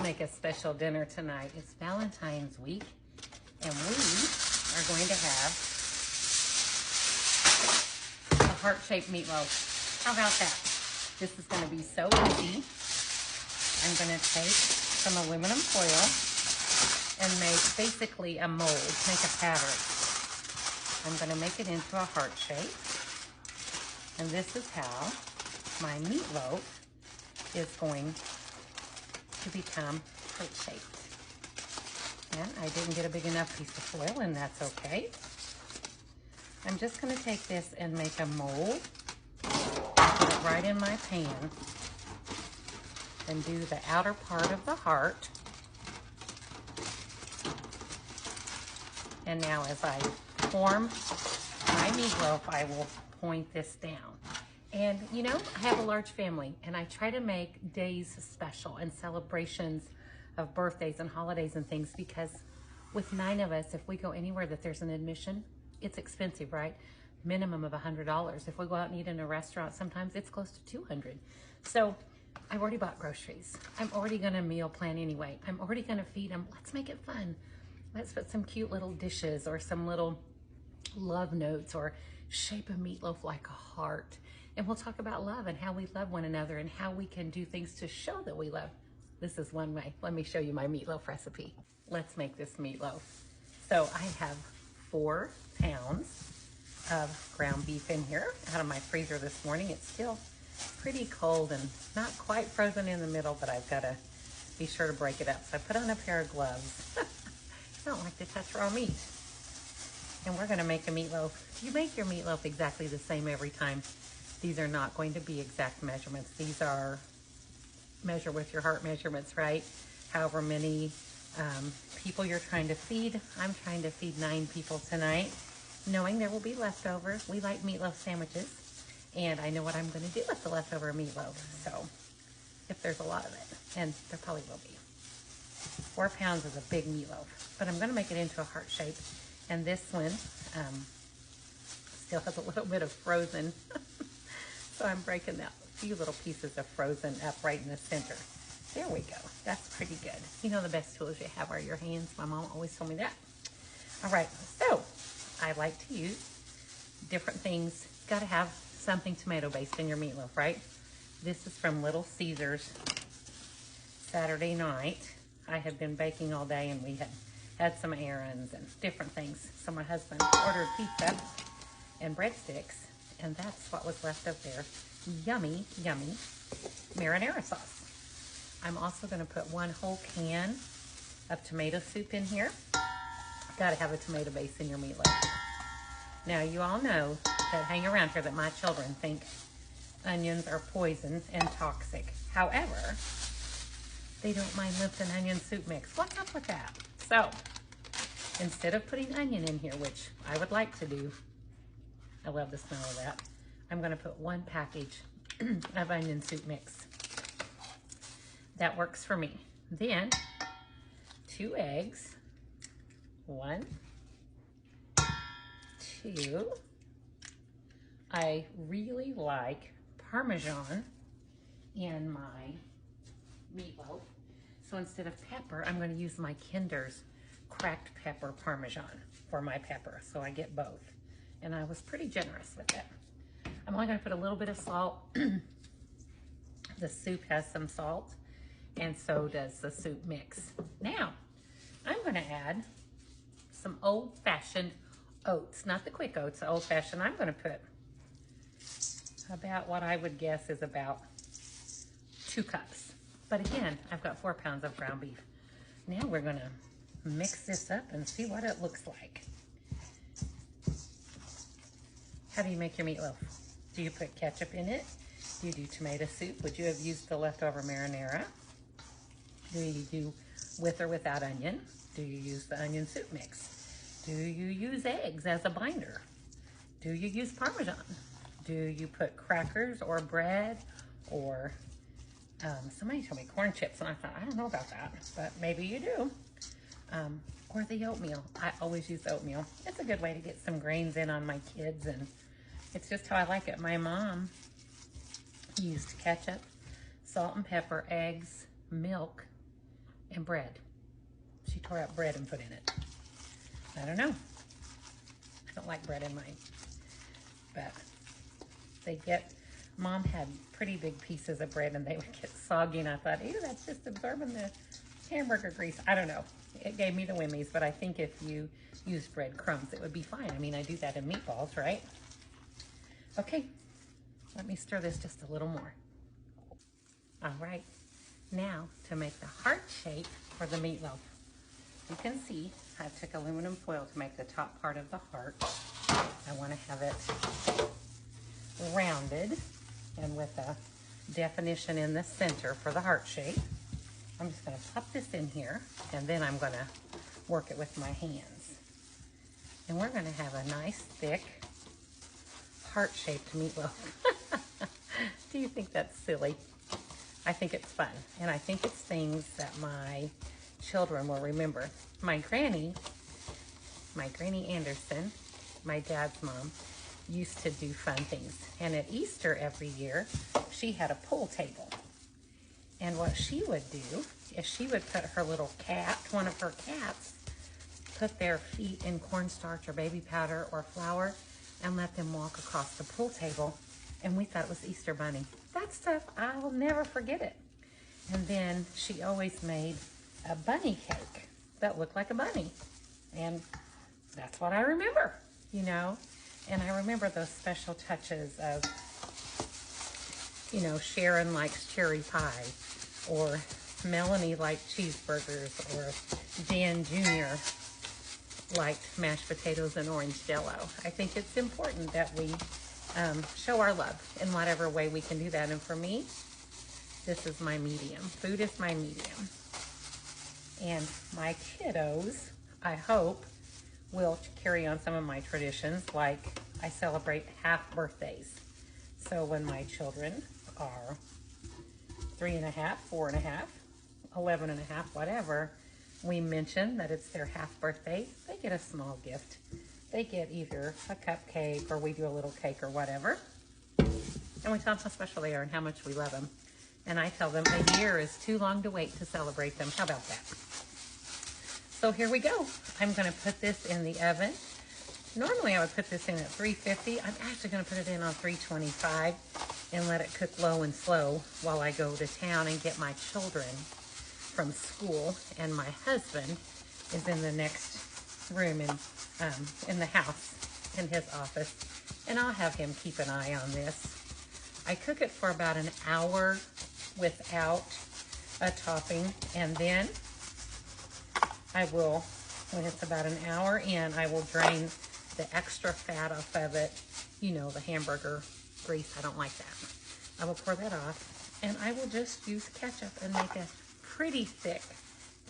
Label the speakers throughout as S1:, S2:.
S1: make a special dinner tonight. It's Valentine's week, and we are going to have a heart-shaped meatloaf. How about that? This is going to be so easy. I'm going to take some aluminum foil and make basically a mold, make a pattern. I'm going to make it into a heart shape. And this is how my meatloaf is going to become heart-shaped. And I didn't get a big enough piece of foil, and that's okay. I'm just going to take this and make a mold, put it right in my pan, and do the outer part of the heart. And now as I form my meatloaf, I will point this down. And you know, I have a large family, and I try to make days special and celebrations of birthdays and holidays and things, because with 9 of us, if we go anywhere that there's an admission, it's expensive, right? Minimum of $100. If we go out and eat in a restaurant, sometimes it's close to $200. So I've already bought groceries. I'm already gonna meal plan anyway. I'm already gonna feed them. Let's make it fun. Let's put some cute little dishes or some little love notes or shape a meatloaf like a heart. And we'll talk about love and how we love one another and how we can do things to show that we love. This is one way. Let me show you my meatloaf recipe. Let's make this meatloaf. So I have 4 pounds of ground beef in here out of my freezer this morning. It's still pretty cold and not quite frozen in the middle, but I've got to be sure to break it up. So I put on a pair of gloves. I don't like to touch raw meat. And we're going to make a meatloaf. You make your meatloaf exactly the same every time. These are not going to be exact measurements. These are measure with your heart measurements, right? However many people you're trying to feed. I'm trying to feed 9 people tonight, knowing there will be leftover. We like meatloaf sandwiches, and I know what I'm going to do with the leftover meatloaf. So if there's a lot of it, and there probably will be. 4 pounds is a big meatloaf, but I'm going to make it into a heart shape. And this one still has a little bit of frozen. So I'm breaking that few little pieces of frozen up right in the center. There we go. That's pretty good. You know, the best tools you have are your hands. My mom always told me that. All right, so I like to use different things. You gotta have something tomato based in your meatloaf, right? This is from Little Caesars Saturday night. I had been baking all day, and we had some errands and different things. So my husband ordered pizza and breadsticks, and that's what was left of their yummy, yummy marinara sauce. I'm also gonna put 1 whole can of tomato soup in here. Gotta have a tomato base in your meatloaf. Now, you all know that hang around here that my children think onions are poison and toxic. However, they don't mind lifting onion soup mix. What's up with that? So, instead of putting onion in here, which I would like to do, I love the smell of that, I'm gonna put 1 package of onion soup mix. That works for me. Then, 2 eggs. 1, 2. I really like Parmesan in my meatloaf. So instead of pepper, I'm going to use my Kinder's cracked pepper Parmesan for my pepper. So I get both. And I was pretty generous with it. I'm only going to put a little bit of salt. The soup has some salt, and so does the soup mix. Now, I'm going to add some old-fashioned oats, not the quick oats, the old-fashioned. I'm going to put about what I would guess is about 2 cups. But again, I've got 4 pounds of ground beef. Now we're going to mix this up and see what it looks like. How do you make your meatloaf? Do you put ketchup in it? Do you do tomato soup? Would you have used the leftover marinara? Do you do with or without onion? Do you use the onion soup mix? Do you use eggs as a binder? Do you use Parmesan? Do you put crackers or bread or somebody told me corn chips, and I thought, I don't know about that, but maybe you do. Or the oatmeal. I always use oatmeal. It's a good way to get some grains in on my kids, and it's just how I like it. My mom used ketchup, salt and pepper, eggs, milk, and bread. She tore up bread and put in it. I don't know. I don't like bread in mine. But Mom had pretty big pieces of bread and they would get soggy, and I thought, ew, that's just absorbing the hamburger grease. I don't know. It gave me the wimmies, but I think if you use breadcrumbs, it would be fine. I mean, I do that in meatballs, right? Okay, let me stir this just a little more. All right, now to make the heart shape for the meatloaf. You can see I took aluminum foil to make the top part of the heart. I want to have it rounded and with a definition in the center for the heart shape. I'm just going to pop this in here, and then I'm going to work it with my hands. And we're going to have a nice, thick, heart-shaped meatloaf. Do you think that's silly? I think it's fun, and I think it's things that my children will remember. My Granny Anderson, my dad's mom, used to do fun things. And at Easter every year, she had a pool table. And what she would do is she would put her little cat, one of her cats, put their feet in cornstarch or baby powder or flour and let them walk across the pool table. And we thought it was Easter Bunny. That stuff, I'll never forget it. And then she always made a bunny cake that looked like a bunny. And that's what I remember, you know. And I remember those special touches of, you know, Sharon likes cherry pie, or Melanie liked cheeseburgers, or Dan Jr. liked mashed potatoes and orange jello. I think it's important that we show our love in whatever way we can do that. And for me, this is my medium. Food is my medium. And my kiddos, I hope, will carry on some of my traditions, like I celebrate half birthdays. So when my children are 3.5, 4.5, 11.5, whatever, we mention that it's their half birthday, they get a small gift. They get either a cupcake, or we do a little cake or whatever. And we tell them how special they are and how much we love them. And I tell them a year is too long to wait to celebrate them. How about that? So here we go. I'm going to put this in the oven. Normally I would put this in at 350. I'm actually going to put it in on 325 and let it cook low and slow while I go to town and get my children from school. And my husband is in the next room in the house, in his office. And I'll have him keep an eye on this. I cook it for about an hour without a topping, and then I will, when it's about an hour in, I will drain the extra fat off of it. You know, the hamburger grease, I don't like that. I will pour that off, and I will just use ketchup and make a pretty thick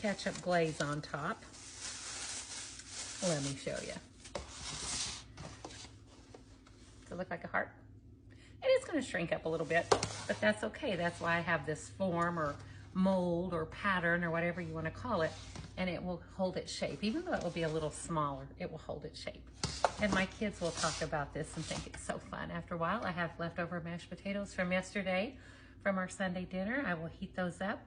S1: ketchup glaze on top. Let me show you. Does it look like a heart? It is going to shrink up a little bit, but that's okay. That's why I have this form or mold or pattern or whatever you want to call it, and it will hold its shape. Even though it will be a little smaller, it will hold its shape. And my kids will talk about this and think it's so fun. After a while, I have leftover mashed potatoes from yesterday from our Sunday dinner. I will heat those up.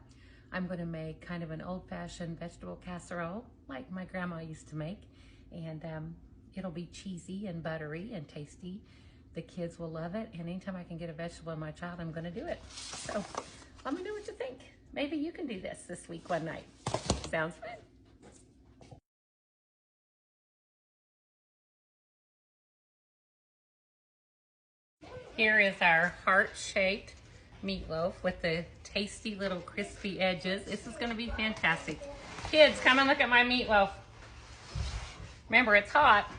S1: I'm going to make kind of an old-fashioned vegetable casserole like my grandma used to make, and it'll be cheesy and buttery and tasty. The kids will love it, and anytime I can get a vegetable in my child, I'm going to do it. So let me know what you think. Maybe you can do this week one night. Sounds fun. Here is our heart-shaped meatloaf with the tasty little crispy edges. This is going to be fantastic. Kids, come and look at my meatloaf. Remember, it's hot.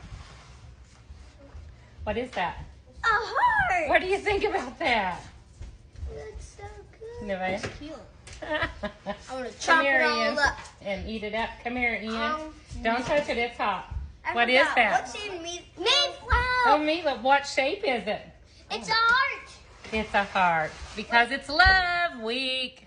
S1: What is that?
S2: A heart!
S1: What do you think about that?
S2: That's so good.
S1: No,
S2: That's cute. I want to
S1: Come
S2: chop
S1: here,
S2: it all
S1: Ian,
S2: up.
S1: and eat it up. Come here, Ian. Don't touch it, it's hot.
S2: I
S1: What is
S2: forgot.
S1: that?
S2: What's in meatloaf?
S1: Oh, meatloaf. What shape is it?
S2: It's a heart.
S1: It's a heart because it's Love Week.